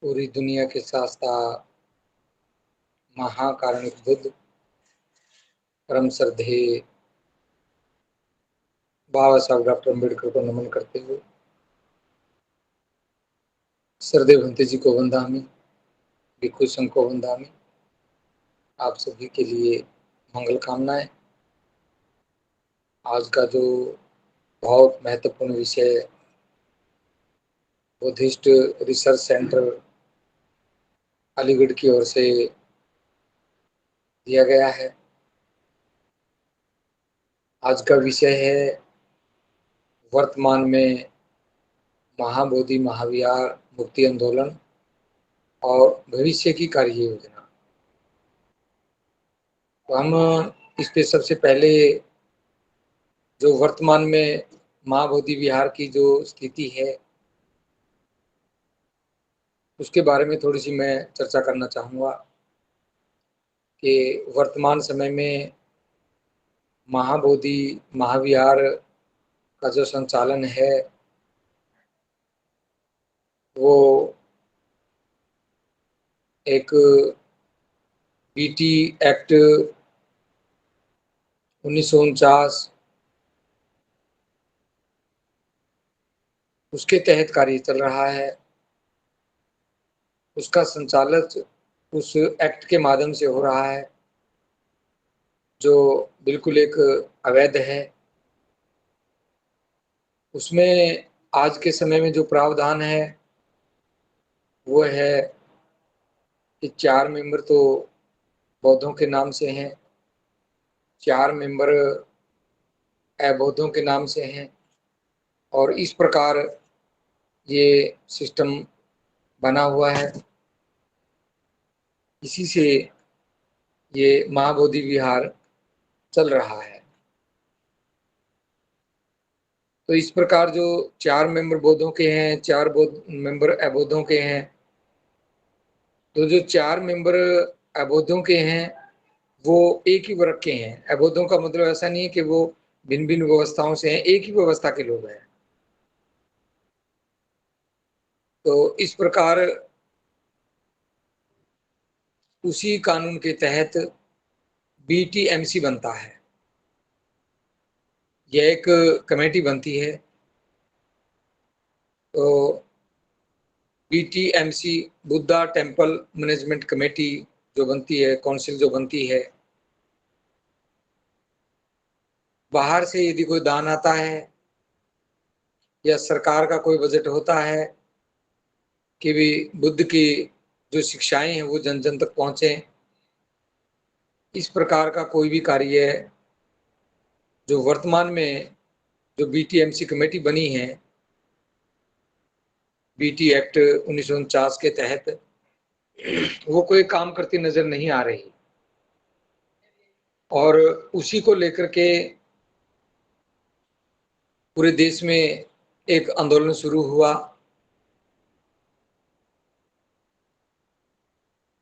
पूरी दुनिया के शास्त्रा महाकारुणिक बुद्ध परम श्रद्धेय बाबा साहब डॉक्टर अम्बेडकर को नमन करते हुए श्रद्धेय भंते जी को वंदामि, भिक्षु संघ को वंदामि। आप सभी के लिए मंगल कामनाएं। आज का जो बहुत महत्वपूर्ण विषय बुद्धिस्ट रिसर्च सेंटर अलीगढ़ की ओर से दिया गया है। आज का विषय है वर्तमान में महाबोधि महाविहार मुक्ति आंदोलन और भविष्य की कार्य योजना। तो हम इस पे सबसे पहले जो वर्तमान में महाबोधि विहार की जो स्थिति है उसके बारे में थोड़ी सी मैं चर्चा करना चाहूँगा कि वर्तमान समय में महाबोधि महाविहार का जो संचालन है वो एक बीटी एक्ट 1949 उसके तहत कार्य चल रहा है। उसका संचालन उस एक्ट के माध्यम से हो रहा है जो बिल्कुल एक अवैध है। उसमें आज के समय में जो प्रावधान है वो है कि 4 मेंबर तो बौद्धों के नाम से हैं, 4 मेंबर अबौद्धों के नाम से हैं और इस प्रकार ये सिस्टम बना हुआ है। इसी से ये महाबोधि विहार चल रहा है। तो इस प्रकार जो 4 मेंबर बौद्धों के हैं, 4 बौद्ध मेंबर अबौद्धों के हैं, तो जो 4 मेंबर अबौद्धों के हैं वो एक ही वर्ग के हैं। अबौद्धों का मतलब ऐसा नहीं है कि वो भिन्न भिन्न व्यवस्थाओं से हैं, एक ही व्यवस्था के लोग हैं। तो इस प्रकार उसी कानून के तहत बीटीएमसी बनता है। यह एक कमेटी बनती है। तो BTMC Buddha temple management committee जो बनती है, काउंसिल जो बनती है, बाहर से यदि कोई दान आता है या सरकार का कोई बजट होता है कि भी बुद्ध की जो शिक्षाएं हैं वो जन जन तक पहुंचे, इस प्रकार का कोई भी कार्य जो वर्तमान में जो बीटीएमसी कमेटी बनी है बीटी एक्ट 1949 के तहत, वो कोई काम करती नजर नहीं आ रही। और उसी को लेकर के पूरे देश में एक आंदोलन शुरू हुआ।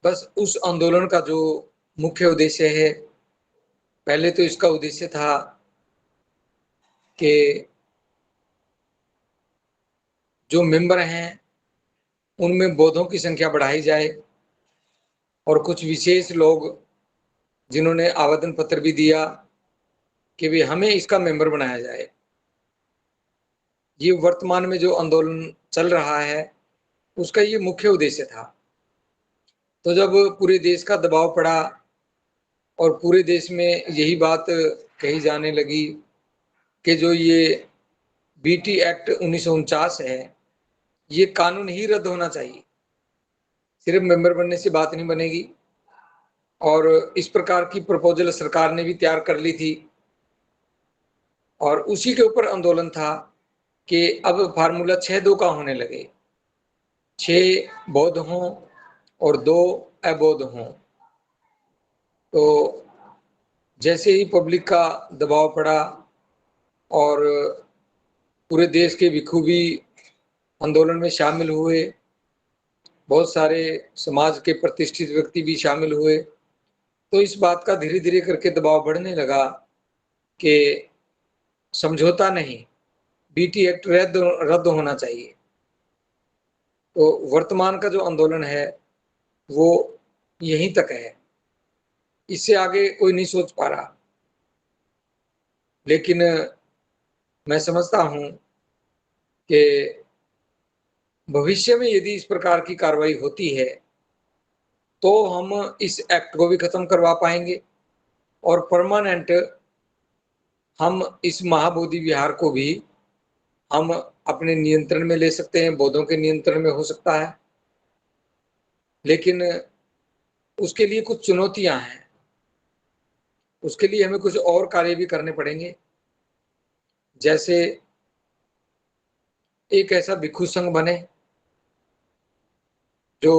बस उस आंदोलन का जो मुख्य उद्देश्य है, पहले तो इसका उद्देश्य था कि जो मेंबर हैं उनमें बौद्धों की संख्या बढ़ाई जाए और कुछ विशेष लोग जिन्होंने आवेदन पत्र भी दिया कि भी हमें इसका मेंबर बनाया जाए। ये वर्तमान में जो आंदोलन चल रहा है उसका ये मुख्य उद्देश्य था। तो जब पूरे देश का दबाव पड़ा और पूरे देश में यही बात कही जाने लगी कि जो ये बीटी एक्ट 1949 है ये कानून ही रद्द होना चाहिए, सिर्फ मेंबर बनने से बात नहीं बनेगी। और इस प्रकार की प्रपोजल सरकार ने भी तैयार कर ली थी और उसी के ऊपर आंदोलन था कि अब फार्मूला 6-2 का होने लगे, 6 बौद्ध हों और 2 अबौद्ध हों। तो जैसे ही पब्लिक का दबाव पड़ा और पूरे देश के भिक्षु भी आंदोलन में शामिल हुए, बहुत सारे समाज के प्रतिष्ठित व्यक्ति भी शामिल हुए, तो इस बात का धीरे धीरे करके दबाव बढ़ने लगा कि समझौता नहीं, बीटी एक्ट रद्द होना चाहिए। तो वर्तमान का जो आंदोलन है वो यहीं तक है, इससे आगे कोई नहीं सोच पा रहा। लेकिन मैं समझता हूँ कि भविष्य में यदि इस प्रकार की कार्रवाई होती है तो हम इस एक्ट को भी खत्म करवा पाएंगे और परमानेंट हम इस महाबोधि विहार को भी हम अपने नियंत्रण में ले सकते हैं, बौद्धों के नियंत्रण में हो सकता है। लेकिन उसके लिए कुछ चुनौतियां हैं, उसके लिए हमें कुछ और कार्य भी करने पड़ेंगे। जैसे एक ऐसा भिक्षु संघ बने जो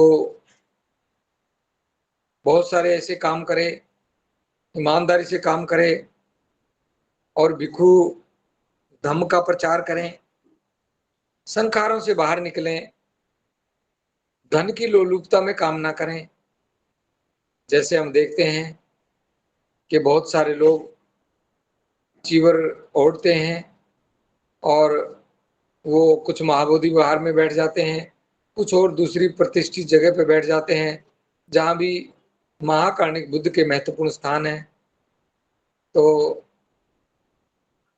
बहुत सारे ऐसे काम करे, ईमानदारी से काम करे और भिक्षु धम्म का प्रचार करें, संखारों से बाहर निकलें, धन की लोलुपता में काम ना करें। जैसे हम देखते हैं कि बहुत सारे लोग चीवर ओढ़ते हैं और वो कुछ महाबोधि विहार में बैठ जाते हैं, कुछ और दूसरी प्रतिष्ठित जगह पे बैठ जाते हैं जहाँ भी महाकार्णिक बुद्ध के महत्वपूर्ण स्थान है। तो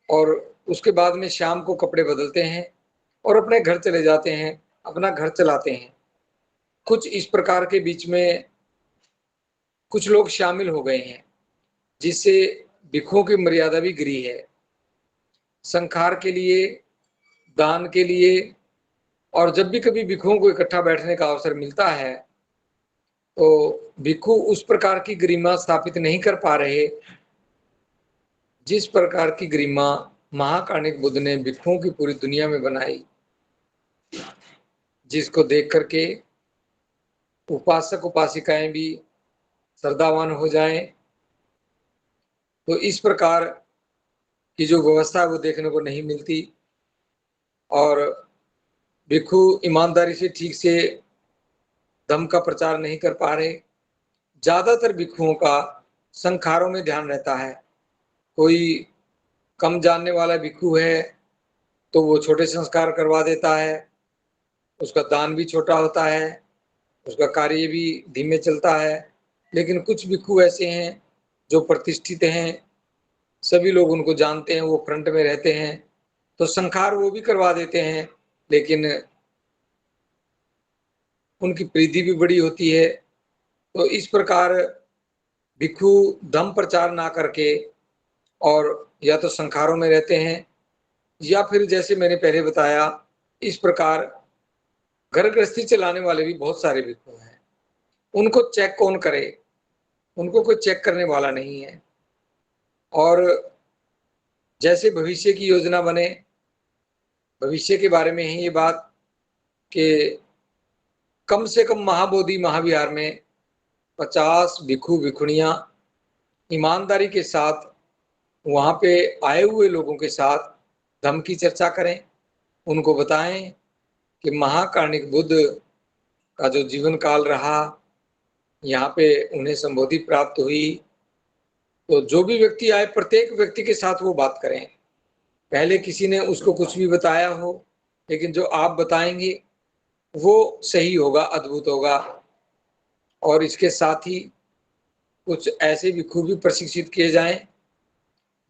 और उसके बाद में शाम को कपड़े बदलते हैं और अपने घर चले जाते हैं, अपना घर चलाते हैं। कुछ इस प्रकार के बीच में कुछ लोग शामिल हो गए हैं जिससे भिक्षुओं की मर्यादा भी गिरी है। संखार के लिए, दान के लिए और जब भी कभी भिक्षुओं को इकट्ठा बैठने का अवसर मिलता है तो भिक्षु उस प्रकार की गरिमा स्थापित नहीं कर पा रहे जिस प्रकार की गरिमा महाकार्णिक बुद्ध ने भिक्षुओं की पूरी दुनिया में बनाई, जिसको देख करके उपासक उपासिकाएं भी श्रद्धावान हो जाएं। तो इस प्रकार की जो व्यवस्था है वो देखने को नहीं मिलती और भिक्षु ईमानदारी से ठीक से धम्म का प्रचार नहीं कर पा रहे। ज्यादातर भिक्षुओं का संखारों में ध्यान रहता है। कोई कम जानने वाला भिक्षु है तो वो छोटे संस्कार करवा देता है, उसका दान भी छोटा होता है, उसका कार्य भी धीमे चलता है। लेकिन कुछ भिक्षु ऐसे हैं जो प्रतिष्ठित हैं, सभी लोग उनको जानते हैं, वो फ्रंट में रहते हैं, तो संखार वो भी करवा देते हैं, लेकिन उनकी प्रीति भी बड़ी होती है। तो इस प्रकार भिक्षु धम्म प्रचार ना करके और या तो संखारों में रहते हैं या फिर जैसे मैंने पहले बताया इस प्रकार घर गृहस्थी चलाने वाले भी बहुत सारे भिक्षु हैं। उनको चेक कौन करे? उनको कोई चेक करने वाला नहीं है। और जैसे भविष्य की योजना बने, भविष्य के बारे में है ये बात कि कम से कम महाबोधि महाविहार में 50 भिक्षु भिक्षुणियां ईमानदारी के साथ वहां पे आए हुए लोगों के साथ धम्म की चर्चा करें, उनको बताएं कि महाकार्णिक बुद्ध का जो जीवन काल रहा, यहाँ पे उन्हें संबोधि प्राप्त हुई। तो जो भी व्यक्ति आए प्रत्येक व्यक्ति के साथ वो बात करें। पहले किसी ने उसको कुछ भी बताया हो, लेकिन जो आप बताएंगे वो सही होगा, अद्भुत होगा। और इसके साथ ही कुछ ऐसे भिक्षु भी प्रशिक्षित किए जाएं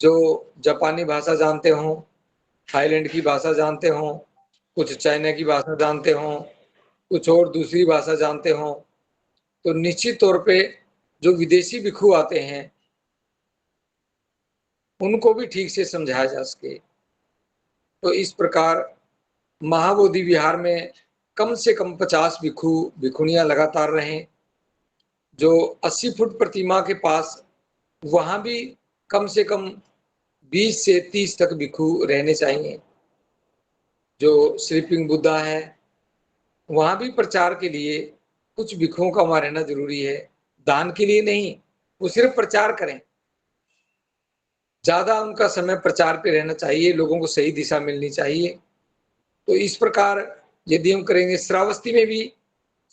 जो जापानी भाषा जानते हों, थाईलैंड की भाषा जानते हों, कुछ चाइना की भाषा जानते हों, कुछ और दूसरी भाषा जानते हों। तो निश्चित तौर पे जो विदेशी भिक्षु आते हैं उनको भी ठीक से समझाया जा सके। तो इस प्रकार महाबोधि विहार में कम से कम 50 भिक्षु भिक्षुणियां लगातार रहें। जो 80 फुट प्रतिमा के पास वहां भी कम से कम 20 से 30 तक भिक्षु रहने चाहिए। जो स्लीपिंग बुद्धा है वहां भी प्रचार के लिए कुछ भिक्षुओं का वहां रहना जरूरी है, दान के लिए नहीं, वो सिर्फ प्रचार करें। ज्यादा उनका समय प्रचार पे रहना चाहिए, लोगों को सही दिशा मिलनी चाहिए। तो इस प्रकार यदि हम करेंगे, श्रावस्ती में भी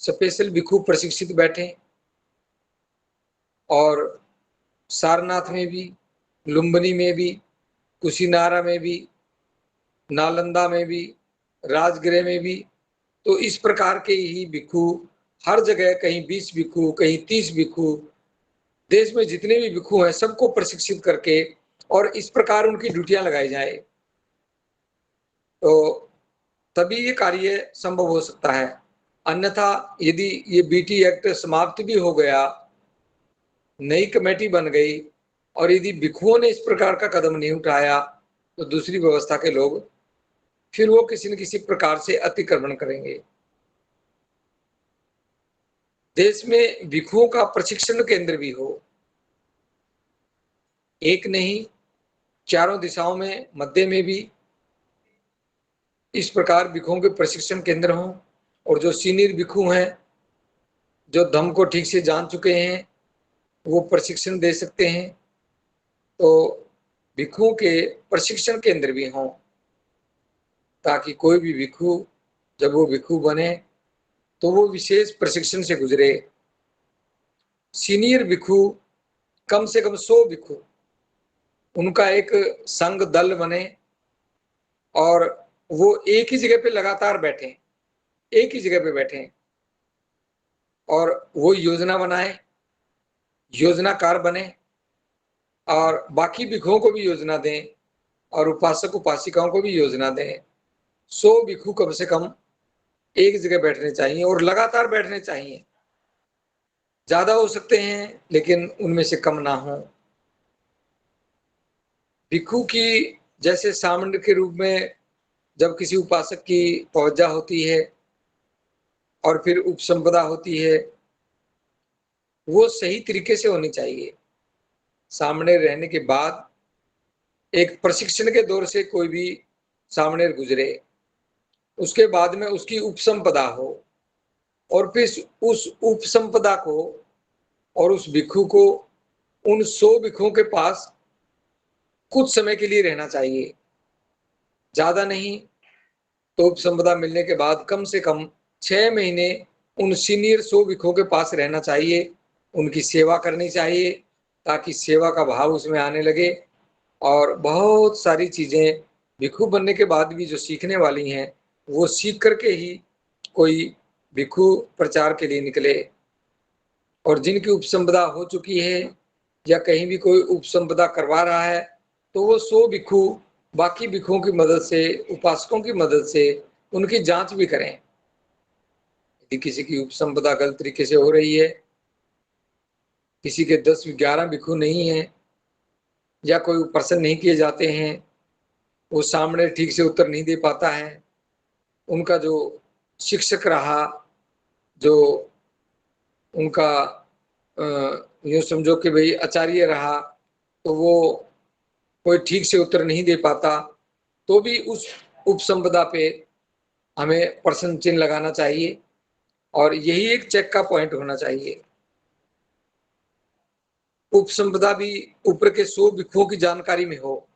स्पेशल भिक्षु प्रशिक्षित बैठे और सारनाथ में भी, लुम्बिनी में भी, कुशीनारा में भी, नालंदा में भी, राजगृह में भी तो इस प्रकार के ही भिक्षु हर जगह, कहीं 20 भिक्षु, कहीं 30 भिक्षु, देश में जितने भी भिक्षु हैं सबको प्रशिक्षित करके और इस प्रकार उनकी ड्यूटियां लगाई जाए, तो तभी ये कार्य संभव हो सकता है। अन्यथा यदि ये बीटी एक्ट समाप्त भी हो गया, नई कमेटी बन गई और यदि भिक्षुओं ने इस प्रकार का कदम नहीं उठाया, तो दूसरी व्यवस्था के लोग फिर वो किसी न किसी प्रकार से अतिक्रमण करेंगे। देश में भिक्षुओं का प्रशिक्षण केंद्र भी हो, एक नहीं, चारों दिशाओं में, मध्य में भी इस प्रकार भिक्षुओं के प्रशिक्षण केंद्र हों, और जो सीनियर भिक्षु हैं, जो धम्म को ठीक से जान चुके हैं, वो प्रशिक्षण दे सकते हैं। तो भिक्षुओं के प्रशिक्षण केंद्र भी हों, ताकि कोई भी भिक्षु जब वो भिक्षु बने तो वो विशेष प्रशिक्षण से गुजरे। सीनियर भिक्षु कम से कम 100 भिक्षु, उनका एक संघ दल बने और वो एक ही जगह पे लगातार बैठे, एक ही जगह पे बैठे और वो योजना बनाए, योजनाकार बने और बाकी भिक्षुओं को भी योजना दें और उपासक उपासिकाओं को भी योजना दें। 100 भिक्षु कम से कम एक जगह बैठने चाहिए और लगातार बैठने चाहिए। ज्यादा हो सकते हैं लेकिन उनमें से कम ना हो। भिक्षु की जैसे सामंड के रूप में जब किसी उपासक की पौजा होती है और फिर उपसंपदा होती है, वो सही तरीके से होनी चाहिए। सामने रहने के बाद एक प्रशिक्षण के दौर से कोई भी सामने गुजरे, उसके बाद में उसकी उपसंपदा हो और फिर उस उपसंपदा को और उस भिक्षु को उन 100 भिक्षुओं के पास कुछ समय के लिए रहना चाहिए, ज्यादा नहीं। तो उपसंपदा मिलने के बाद कम से कम 6 महीने उन सीनियर 100 भिक्षुओं के पास रहना चाहिए, उनकी सेवा करनी चाहिए ताकि सेवा का भाव उसमें आने लगे और बहुत सारी चीजें भिक्षु बनने के बाद भी जो सीखने वाली हैं वो सीख करके ही कोई भिक्षु प्रचार के लिए निकले। और जिनकी उपसंपदा हो चुकी है या कहीं भी कोई उपसंपदा करवा रहा है, तो वो 100 भिक्षु बाकी भिक्षुओं की मदद से, उपासकों की मदद से उनकी जांच भी करें। यदि किसी की उपसंपदा गलत तरीके से हो रही है, किसी के 10-11 भिक्षु नहीं है या कोई प्रश्न नहीं किए जाते हैं, वो सामने ठीक से उत्तर नहीं दे पाता है, उनका जो शिक्षक रहा, जो उनका यूँ समझो कि भाई आचार्य रहा, तो वो कोई ठीक से उत्तर नहीं दे पाता, तो भी उस उपसंपदा पे हमें प्रश्न चिन्ह लगाना चाहिए और यही एक चेक का पॉइंट होना चाहिए। उपसंपदा भी ऊपर के 100 भिक्षुओं की जानकारी में हो,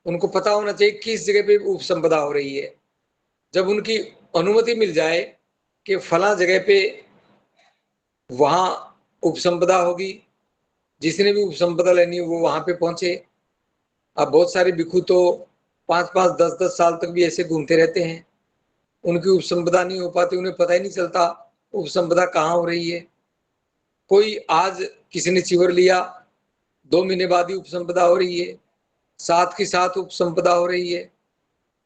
उनको पता होना चाहिए किस जगह पे उपसंपदा हो रही है। जब उनकी अनुमति मिल जाए कि फला जगह पे वहां उपसंपदा होगी, जिसने भी उपसंपदा लेनी है वो वहां पे पहुंचे। अब बहुत सारे भिक्षु तो 5-5, 10-10 साल तक भी ऐसे घूमते रहते हैं, उनकी उपसंपदा नहीं हो पाती, उन्हें पता ही नहीं चलता उपसंपदा कहाँ हो रही है। कोई आज किसी ने चिवर लिया, 2 महीने बाद ही उपसंपदा हो रही है, साथ के साथ उपसंपदा हो रही है,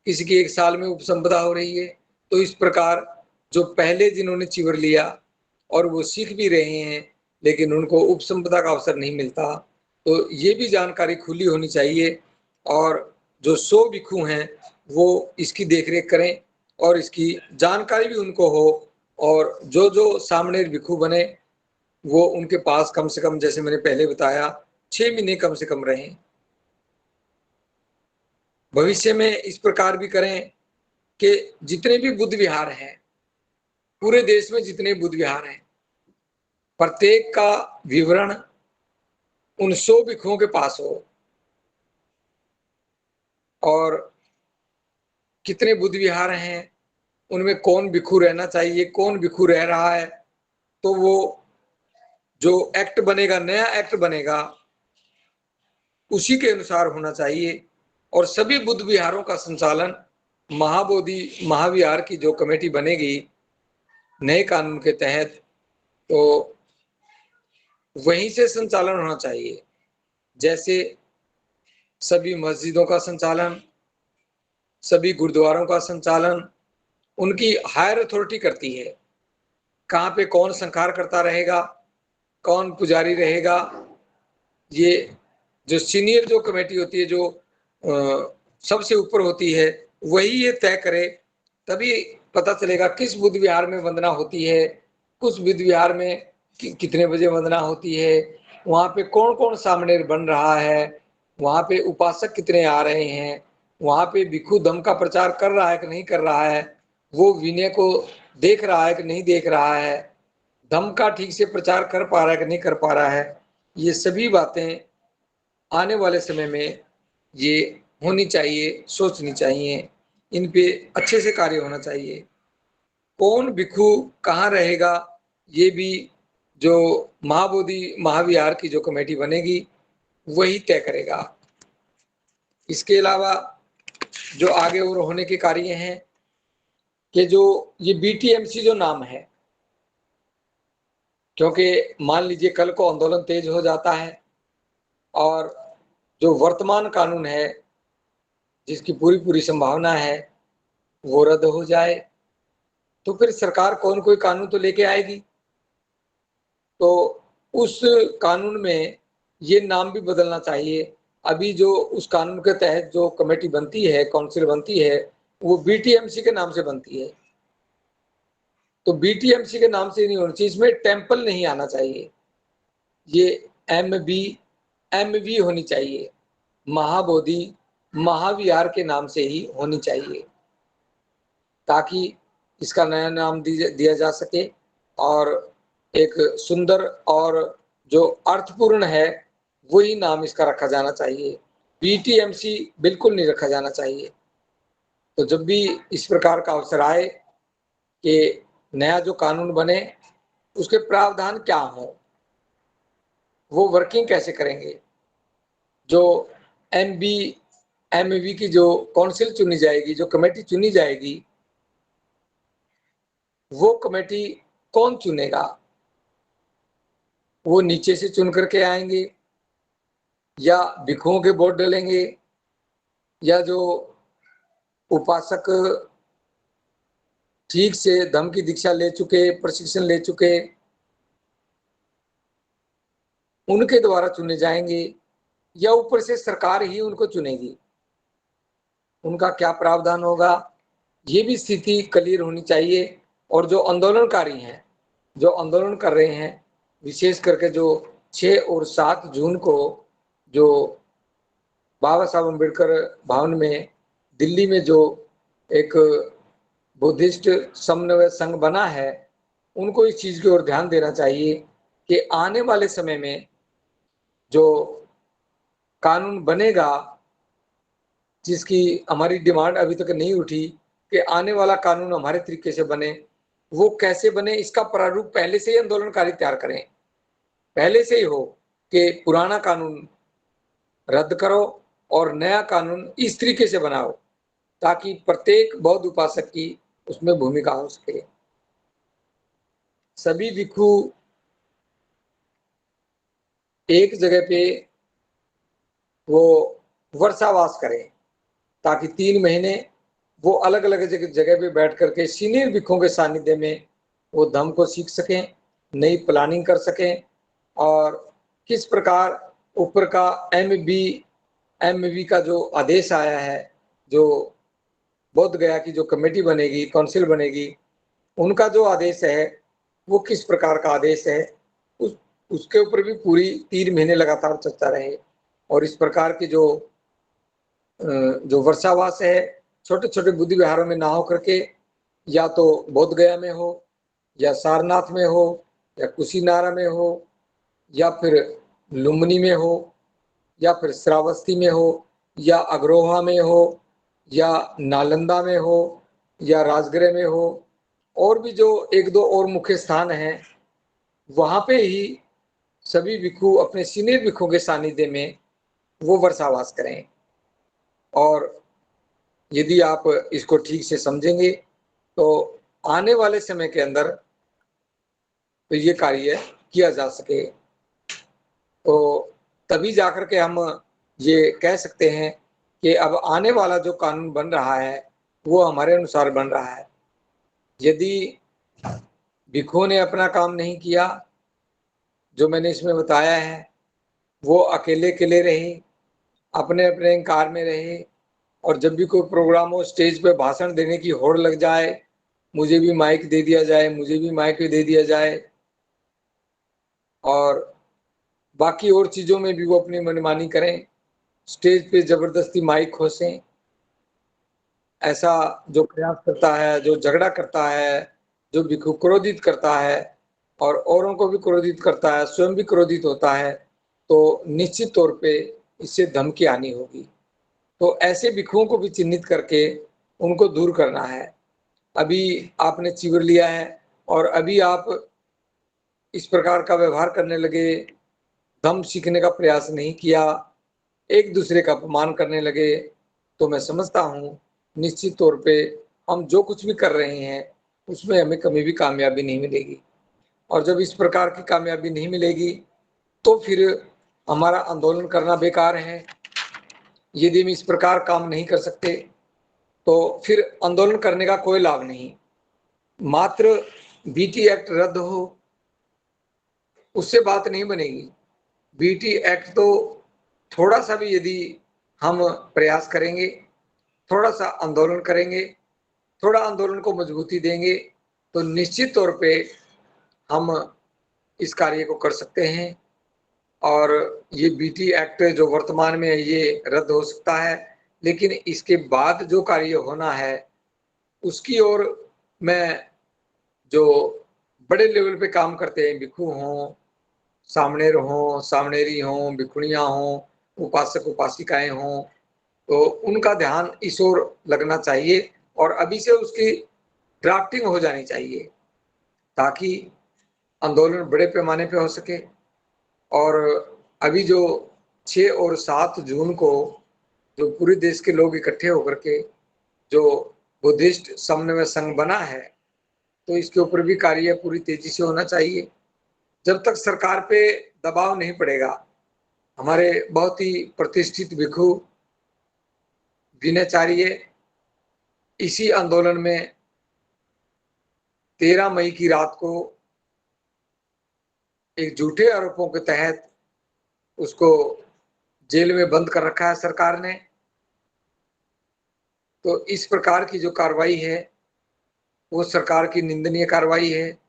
किसी की 1 साल में उपसंपदा हो रही है। तो इस प्रकार जो पहले जिन्होंने चिवर लिया और वो सीख भी रहे हैं लेकिन उनको उपसंपदा का अवसर नहीं मिलता, तो ये भी जानकारी खुली होनी चाहिए और जो 100 भिक्षु हैं वो इसकी देखरेख करें और इसकी जानकारी भी उनको हो और जो जो सामने भिक्षु बने वो उनके पास कम से कम, जैसे मैंने पहले बताया, 6 महीने कम से कम रहें। भविष्य में इस प्रकार भी करें कि जितने भी बुद्ध विहार हैं, पूरे देश में जितने बुद्ध विहार हैं, प्रत्येक का विवरण उन 100 भिक्षुओं के पास हो और कितने बुद्ध विहार हैं, उनमें कौन भिक्षु रहना चाहिए, कौन भिक्षु रह रहा है, तो वो जो एक्ट बनेगा, नया एक्ट बनेगा, उसी के अनुसार होना चाहिए और सभी बुद्ध विहारों का संचालन महाबोधि महाविहार की जो कमेटी बनेगी नए कानून के तहत, तो वहीं से संचालन होना चाहिए। जैसे सभी मस्जिदों का संचालन, सभी गुरुद्वारों का संचालन उनकी हायर अथॉरिटी करती है। कहाँ पे कौन संखार करता रहेगा, कौन पुजारी रहेगा, ये जो सीनियर जो कमेटी होती है, जो सबसे ऊपर होती है, वही ये तय करे। तभी पता चलेगा किस बुद्ध विहार में वंदना होती है, कुछ बुद्ध विहार में कितने बजे वंदना होती है, वहाँ पे कौन कौन सामने बन रहा है, वहाँ पे उपासक कितने आ रहे हैं, वहाँ पे भिक्षु धम्म का प्रचार कर रहा है कि नहीं कर रहा है, वो विनय को देख रहा है कि नहीं देख रहा है, धम्म का ठीक से प्रचार कर पा रहा है कि नहीं कर पा रहा है। ये सभी बातें आने वाले समय में ये होनी चाहिए, सोचनी चाहिए, इन पे अच्छे से कार्य होना चाहिए। कौन भिक्षु कहाँ रहेगा, ये भी जो महाबोधि महाविहार की जो कमेटी बनेगी वही तय करेगा। इसके अलावा जो आगे और होने के कार्य हैं कि जो ये बीटीएमसी जो नाम है, क्योंकि मान लीजिए कल को आंदोलन तेज हो जाता है और जो वर्तमान कानून है जिसकी पूरी पूरी संभावना है वो रद्द हो जाए, तो फिर सरकार कौन कोई कानून तो लेके आएगी। तो उस कानून में ये नाम भी बदलना चाहिए। अभी जो उस कानून के तहत जो कमेटी बनती है, काउंसिल बनती है, वो बीटीएमसी के नाम से बनती है। तो बीटीएमसी के नाम से नहीं होनी चाहिए, इसमें टेम्पल नहीं आना चाहिए, ये एमवी होनी चाहिए, महाबोधि महाविहार के नाम से ही होनी चाहिए, ताकि इसका नया नाम दिया जा सके और एक सुंदर और जो अर्थपूर्ण है वही नाम इसका रखा जाना चाहिए। बीटीएमसी बिल्कुल नहीं रखा जाना चाहिए। तो जब भी इस प्रकार का अवसर आए कि नया जो कानून बने उसके प्रावधान क्या हो, वो वर्किंग कैसे करेंगे, जो एमवी की जो काउंसिल चुनी जाएगी, जो कमेटी चुनी जाएगी, वो कमेटी कौन चुनेगा, वो नीचे से चुन करके आएंगे या भिक्षुओं के वोट डलेंगे, या जो उपासक ठीक से धम्म की दीक्षा ले चुके, प्रशिक्षण ले चुके, उनके द्वारा चुने जाएंगे, या ऊपर से सरकार ही उनको चुनेगी, उनका क्या प्रावधान होगा, ये भी स्थिति क्लियर होनी चाहिए। और जो आंदोलनकारी हैं, जो आंदोलन कर रहे हैं, विशेष करके जो 6 और 7 जून को जो बाबा साहब अम्बेडकर भवन में दिल्ली में जो एक बुद्धिस्ट समन्वय संघ बना है, उनको इस चीज की ओर ध्यान देना चाहिए कि आने वाले समय में जो कानून बनेगा, जिसकी हमारी डिमांड अभी तक नहीं उठी कि आने वाला कानून हमारे तरीके से बने, वो कैसे बने, इसका प्रारूप पहले से ही आंदोलनकारी तैयार करें, पहले से ही हो कि पुराना कानून रद्द करो और नया कानून इस तरीके से बनाओ ताकि प्रत्येक बौद्ध उपासक की उसमें भूमिका हो सके। सभी भिक्षु एक जगह पे वो वर्षावास करें ताकि 3 महीने वो अलग अलग जगह पे बैठ करके सीनियर भिक्षुओं के सानिध्य में वो धम्म को सीख सकें, नई प्लानिंग कर सकें, और किस प्रकार ऊपर का एमवी का जो आदेश आया है, जो बोध गया की जो कमेटी बनेगी, काउंसिल बनेगी, उनका जो आदेश है वो किस प्रकार का आदेश है, उसके ऊपर भी पूरी 3 महीने लगातार चर्चा रहे। और इस प्रकार की जो वर्षावास है छोटे छोटे बुद्ध विहारों में ना हो करके या तो बोध गया में हो, या सारनाथ में हो, या कुशीनारा में हो, या फिर लुम्बिनी में हो, या फिर श्रावस्ती में हो, या अग्रोहा में हो, या नालंदा में हो, या राजगृह में हो, और भी जो 1-2 और मुख्य स्थान हैं, वहां पे ही सभी भिक्षु अपने सीनियर भिक्षुओं के सानिध्य में वो वर्षावास करें। और यदि आप इसको ठीक से समझेंगे तो आने वाले समय के अंदर तो ये कार्य किया जा सके। तो तभी जाकर के हम ये कह सकते हैं कि अब आने वाला जो कानून बन रहा है वो हमारे अनुसार बन रहा है। यदि भिक्षुओं ने अपना काम नहीं किया, जो मैंने इसमें बताया है, वो अकेले-अकेले रहे, अपने-अपने कार में रहे और जब भी कोई प्रोग्राम हो, स्टेज पे भाषण देने की होड़ लग जाए, मुझे भी माइक दे दिया जाए, मुझे भी माइक दे दिया जाए और बाकी और चीज़ों में भी वो अपनी मनमानी करें, स्टेज पे ज़बरदस्ती माइक खोसें। ऐसा जो प्रयास करता है, जो झगड़ा करता है, जो भिक्षु क्रोधित करता है और औरों को भी क्रोधित करता है, स्वयं भी क्रोधित होता है, तो निश्चित तौर पे इससे धर्म की हानि होगी। तो ऐसे भिक्षुओं को भी चिन्हित करके उनको दूर करना है। अभी आपने चीवर लिया है और अभी आप इस प्रकार का व्यवहार करने लगे, धम्म सीखने का प्रयास नहीं किया, एक-दूसरे का अपमान करने लगे, तो मैं समझता हूँ निश्चित तौर पे हम जो कुछ भी कर रहे हैं, उसमें हमें कभी भी कामयाबी नहीं मिलेगी और जब इस प्रकार की कामयाबी नहीं मिलेगी, तो फिर हमारा आंदोलन करना बेकार है। यदि हम इस प्रकार काम नहीं कर सकते, तो फिर आंदोलन करने का कोई लाभ नहीं। मात्र बीटी एक्ट रद्द हो, उससे बात नहीं बनेगी। बीटी एक्ट तो थोड़ा-सा भी यदि हम प्रयास करेंगे, थोड़ा-सा आंदोलन करेंगे, थोड़ा आंदोलन को मजबूती देंगे, तो निश्चित तौर पे हम इस कार्य को कर सकते हैं और ये बीटी एक्ट जो वर्तमान में है, ये रद्द हो सकता है, लेकिन इसके बाद जो कार्य होना है, उसकी ओर मैं जो बड़े लेवल पे काम करते हैं, भिक्षु हों, सामणेर हों, सामणेरी हों, भिक्षुणियाँ हों, उपासक-उपासिकाएँ हों, तो उनका ध्यान इस ओर लगना चाहिए और अभी से उसकी ड्राफ्टिंग हो जानी चाहिए, ताकि आंदोलन बड़े पैमाने पे हो सके और अभी जो 6 और 7 जून को जो पूरे देश के लोग इकट्ठे होकर के जो बुद्धिस्ट समन्वय संघ बना है, तो इसके ऊपर भी कार्य पूरी तेज़ी से होना चाहिए। जब तक सरकार पे दबाव नहीं पड़ेगा, हमारे बहुत ही प्रतिष्ठित भिक्षु दिनाचार्य इसी आंदोलन में 13 मई की रात को एक झूठे आरोपों के तहत उसको जेल में बंद कर रखा है सरकार ने। तो इस प्रकार की जो कार्रवाई है, वो सरकार की निंदनीय कार्रवाई है।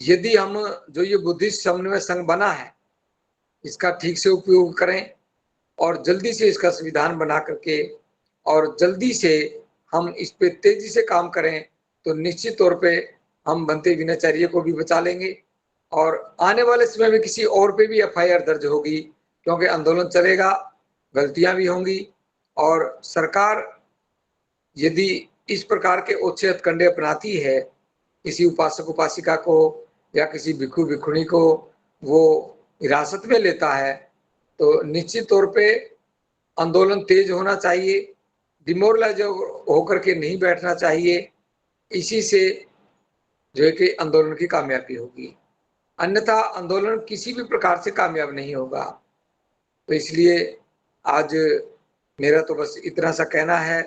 यदि हम जो ये बुद्धिस्ट समन्वय संघ बना है, इसका ठीक से उपयोग करें और जल्दी से इसका संविधान बना करके और जल्दी से हम इस पे तेज़ी से काम करें, तो निश्चित तौर पे हम बनते दिनाचार्य को भी बचा लेंगे और आने वाले समय में किसी और पे भी एफआईआर दर्ज होगी, क्योंकि आंदोलन चलेगा, गलतियाँ भी होंगी और सरकार यदि इस प्रकार के ओछे हथकंडे अपनाती है, किसी उपासक-उपासिका को या किसी भिक्षु-भिक्षुणी को वो हिरासत में लेता है, तो निश्चित तौर पे आंदोलन तेज होना चाहिए, डिमोरलाइज़ होकर के नहीं बैठना चाहिए। इसी से जो है कि आंदोलन की कामयाबी होगी। अन्यथा आंदोलन किसी भी प्रकार से कामयाब नहीं होगा। तो इसलिए आज मेरा तो बस इतना सा कहना है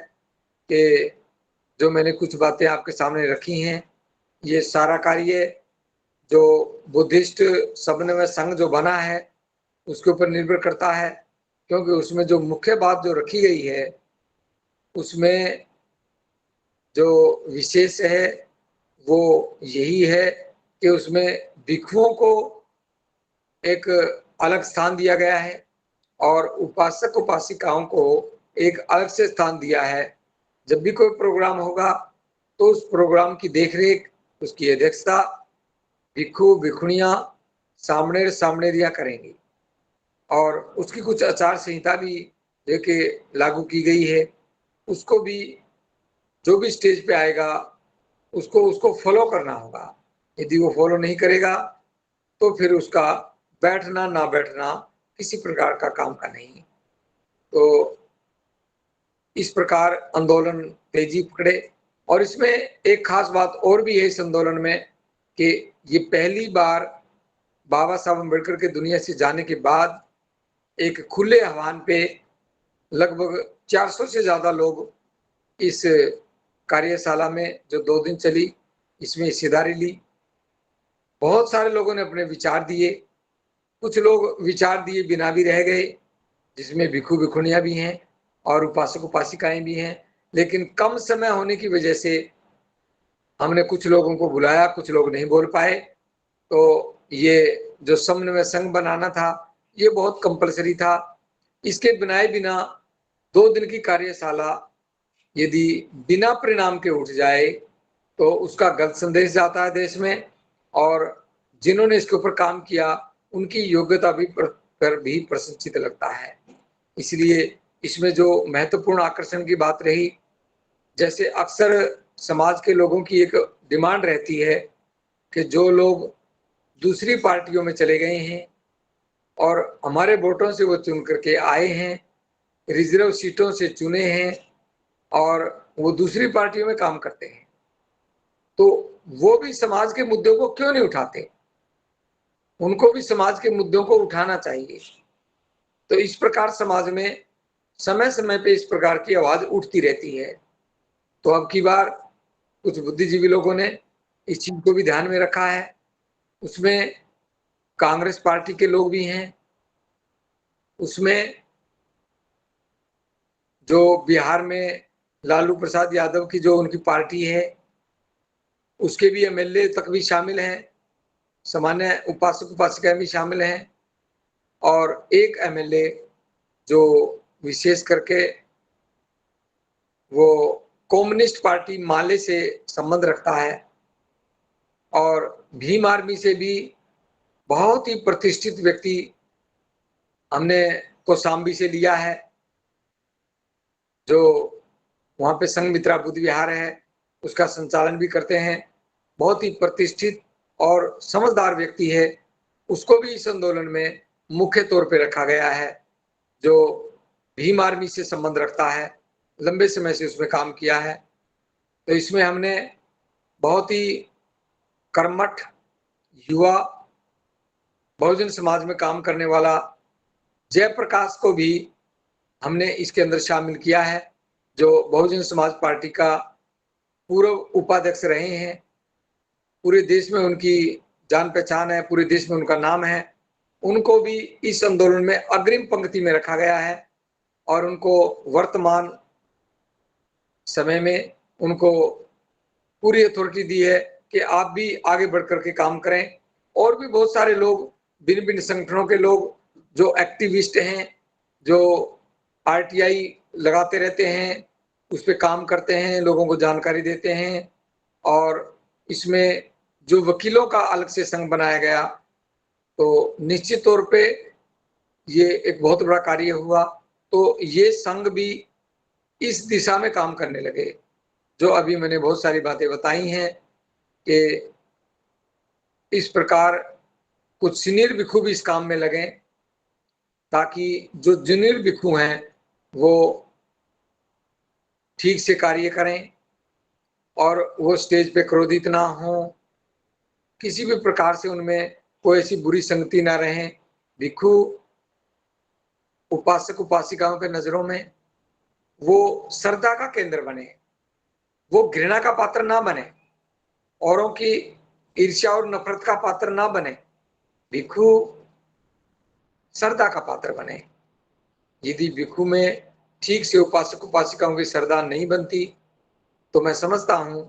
कि जो मैंने कुछ बातें आपके सामने रखी हैं, ये सारा कार्य जो बुद्धिस्ट समन्वय संघ जो बना है, उसके ऊपर निर्भर करता है, क्योंकि उसमें जो मुख्य बात जो रखी गई है, उसमें जो विशेष है, वो यही है कि उसमें भिक्षुओं को एक अलग स्थान दिया गया है और उपासक-उपासिकाओं को एक अलग से स्थान दिया है। जब भी कोई प्रोग्राम होगा, तो उस प्रोग्राम की देख-रेख, उसकी अध्यक्षता भिक्षु-भिक्षुणियाँ, सामणेर-सामणेरियाँ करेंगी और उसकी कुछ आचार संहिता भी देखिए लागू की गई है। उसको भी जो भी स्टेज पे आएगा, उसको उसको फ़ॉलो करना होगा। यदि वो फ़ॉलो नहीं करेगा, तो फिर उसका बैठना, ना बैठना किसी प्रकार का काम का नहीं। तो इस प्रकार आंदोलन तेजी पकड़े। और इसमें एक खास बात और भी है इस आंदोलन में कि ये पहली बार बाबा साहब अम्बेडकर के दुनिया से जाने के बाद एक खुले आह्वान पे लगभग 400 से ज्यादा लोग इस कार्यशाला में जो 2 दिन चली इसमें हिस्सेदारी ली। बहुत सारे लोगों ने अपने विचार दिए, कुछ लोग विचार दिए बिना भी रह गए, जिसमें भिक्षु भिक्षुणियां भी हैं और उपासक उपासिकाएं भी हैं। लेकिन कम समय होने की वजह से हमने कुछ लोगों को बुलाया, कुछ लोग नहीं बोल पाए। तो ये जो समन्वय संघ बनाना था ये बहुत कंपलसरी था। इसके बनाए बिना 2 दिन की कार्यशाला यदि बिना परिणाम के उठ जाए तो उसका गलत संदेश जाता है देश में, और जिन्होंने इसके ऊपर काम किया उनकी योग्यता भी पर भी प्रश्नचित लगता है। इसलिए इसमें जो महत्वपूर्ण आकर्षण की बात रही, जैसे अक्सर समाज के लोगों की एक डिमांड रहती है कि जो लोग दूसरी पार्टियों में चले गए हैं और हमारे वोटों से वो चुन करके आए हैं, रिजर्व सीटों से चुने हैं और वो दूसरी पार्टियों में काम करते हैं, तो वो भी समाज के मुद्दों को क्यों नहीं उठाते? उनको भी समाज के मुद्दों को उठाना चाहिए। तो इस प्रकार समाज में समय समय पे इस प्रकार की आवाज उठती रहती है। तो अब की बार कुछ बुद्धिजीवी लोगों ने इस चीज को भी ध्यान में रखा है। उसमें कांग्रेस पार्टी के लोग भी हैं, उसमें जो बिहार में लालू प्रसाद यादव की जो उनकी पार्टी है उसके भी एमएलए तक भी शामिल हैं, सामान्य उपासक उपासिकाएं भी शामिल हैं, और एक एमएलए जो विशेष करके वो कम्युनिस्ट पार्टी माले से संबंध रखता है, और भीम आर्मी से भी बहुत ही प्रतिष्ठित व्यक्ति हमने कौशाम्बी से लिया है, जो वहां पे संघमित्रा बुद्ध विहार है उसका संचालन भी करते हैं। बहुत ही प्रतिष्ठित और समझदार व्यक्ति है, उसको भी इस आंदोलन में मुख्य तौर पे रखा गया है, जो भीम आर्मी से संबंध रखता है, लंबे समय से उसमें काम किया है। तो इसमें हमने बहुत ही कर्मठ युवा बहुजन समाज में काम करने वाला जयप्रकाश को भी हमने इसके अंदर शामिल किया है, जो बहुजन समाज पार्टी का पूर्व उपाध्यक्ष रहे हैं। पूरे देश में उनकी जान पहचान है, पूरे देश में उनका नाम है। उनको भी इस आंदोलन में अग्रिम पंक्ति में रखा गया है और उनको वर्तमान समय में उनको पूरी अथॉरिटी दी है कि आप भी आगे बढ़ करके काम करें। और भी बहुत सारे लोग, भिन्न भिन्न संगठनों के लोग जो एक्टिविस्ट हैं, जो आरटीआई लगाते रहते हैं, उस पर काम करते हैं, लोगों को जानकारी देते हैं, और इसमें जो वकीलों का अलग से संघ बनाया गया, तो निश्चित तौर पे ये एक बहुत बड़ा कार्य हुआ। तो ये संघ भी इस दिशा में काम करने लगे, जो अभी मैंने बहुत सारी बातें बताई हैं कि इस प्रकार कुछ सीनियर भिक्षु भी इस काम में लगे, ताकि जो जूनियर भिक्षु हैं वो ठीक से कार्य करें और वो स्टेज पे क्रोधित ना हो, किसी भी प्रकार से उनमें कोई ऐसी बुरी संगति ना रहे। भिक्षु उपासक उपासिकाओं के नजरों में वो श्रद्धा का केंद्र बने, वो घृणा का पात्र ना बने, औरों की ईर्ष्या और नफरत का पात्र ना बने। भिक्षु श्रद्धा का पात्र बने। यदि भिक्षु में ठीक से उपासक उपासिकाओं की श्रद्धा नहीं बनती तो मैं समझता हूं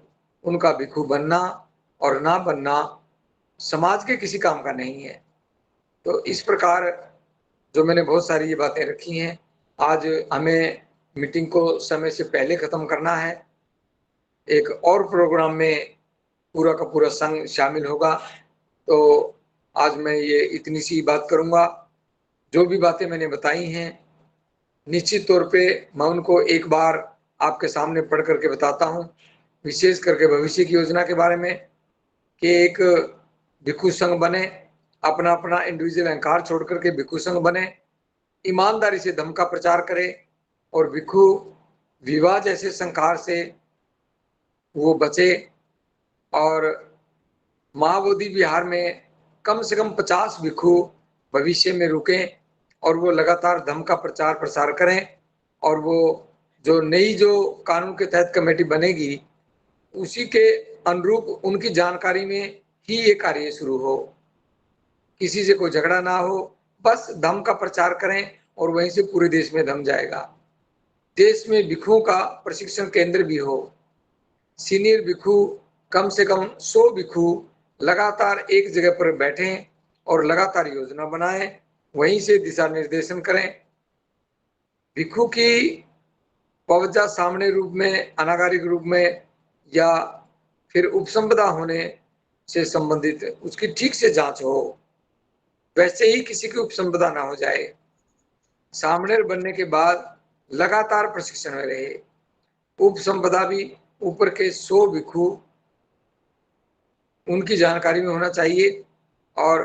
उनका भिक्षु बनना और ना बनना समाज के किसी काम का नहीं है। तो इस प्रकार जो मैंने बहुत सारी ये बातें रखी हैं, आज हमें मीटिंग को समय से पहले खत्म करना है। एक और प्रोग्राम में पूरा का पूरा संघ शामिल होगा, तो आज मैं ये इतनी सी बात करूंगा। जो भी बातें मैंने बताई हैं निश्चित तौर पे मैं उनको एक बार आपके सामने पढ़ करके बताता हूँ, विशेष करके भविष्य की योजना के बारे में, कि एक भिक्षु संघ बने, अपना अपना इंडिविजुअल अहंकार छोड़ करके भिक्षु संघ बने, ईमानदारी से धर्म का प्रचार करे, और भिक्षु विवाह जैसे संस्कार से वो बचे और महाबोधि विहार में कम से कम 50 भिक्षु भविष्य में रुकें और वो लगातार धम्म का प्रचार प्रसार करें और वो जो नई जो कानून के तहत कमेटी बनेगी उसी के अनुरूप उनकी जानकारी में ही ये कार्य शुरू हो, किसी से कोई झगड़ा ना हो, बस धम्म का प्रचार करें और वहीं से पूरे देश में धम्म जाएगा। देश में भिक्षुओं का प्रशिक्षण केंद्र भी हो, सीनियर भिक्षु कम से कम 100 भिक्षु लगातार एक जगह पर बैठें और लगातार योजना बनाएं, वहीं से दिशा निर्देशन करें। भिक्षु की पवज्जा सामने रूप में, अनागारिक रूप में या फिर उपसंपदा होने से संबंधित उसकी ठीक से जांच हो, वैसे ही किसी की उपसंपदा ना हो जाए। सामने बनने के बाद लगातार प्रशिक्षण में रहे। उपसंपदा भी ऊपर के 100 भिक्षु उनकी जानकारी में होना चाहिए और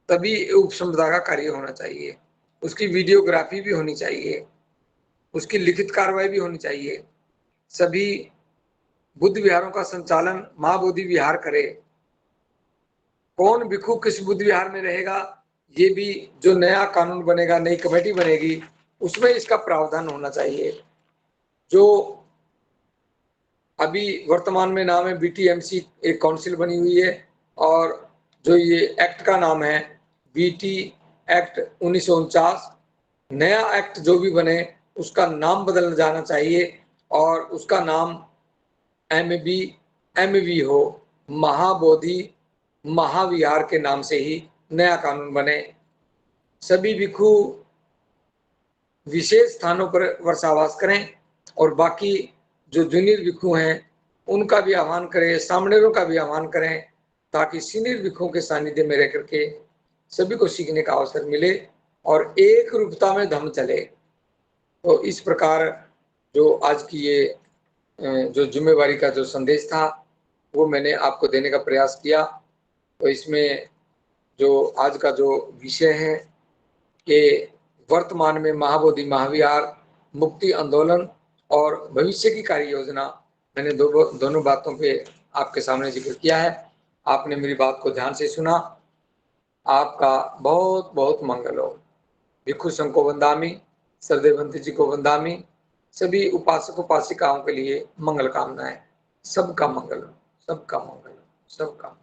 तभी उपसंपदा का कार्य होना चाहिए। उसकी वीडियोग्राफी भी होनी चाहिए, उसकी लिखित कार्रवाई भी होनी चाहिए। सभी बुद्ध विहारों का संचालन महाबोधि विहार करे। कौन भिक्षु किस बुद्ध विहार में रहेगा, ये भी जो नया कानून बनेगा, नई कमेटी बनेगी, उसमें इसका प्रावधान होना चाहिए। जो अभी वर्तमान में नाम है बीटीएमसी, एक काउंसिल बनी हुई है और जो ये एक्ट का नाम है बीटी एक्ट 1949, नया एक्ट जो भी बने उसका नाम बदल जाना चाहिए और उसका नाम एमवी हो, महाबोधि महाविहार के नाम से ही नया कानून बने। सभी भिक्षु विशेष स्थानों पर वर्षावास करें और बाकी जो जूनियर भिक्षु हैं उनका भी आह्वान करें, सामनेरों का भी आह्वान करें, ताकि सीनियर भिक्षुओं के सानिध्य में रह करके सभी को सीखने का अवसर मिले और एक रूपता में धम्म चले। तो इस प्रकार जो आज की ये जो जिम्मेवारी का जो संदेश था वो मैंने आपको देने का प्रयास किया। तो इसमें जो आज का जो विषय है कि वर्तमान में महाबोधि महाविहार, मुक्ति आंदोलन और भविष्य की कार्य योजना, मैंने दोनों बातों पे आपके सामने जिक्र किया है। आपने मेरी बात को ध्यान से सुना, आपका बहुत बहुत मंगल हो। भिक्षु संघ को वंदामि, सरदेवंती जी को वंदामि, सभी उपासक उपासिकाओं के लिए मंगल कामनाएं। सबका मंगल, सबका मंगल, सबका।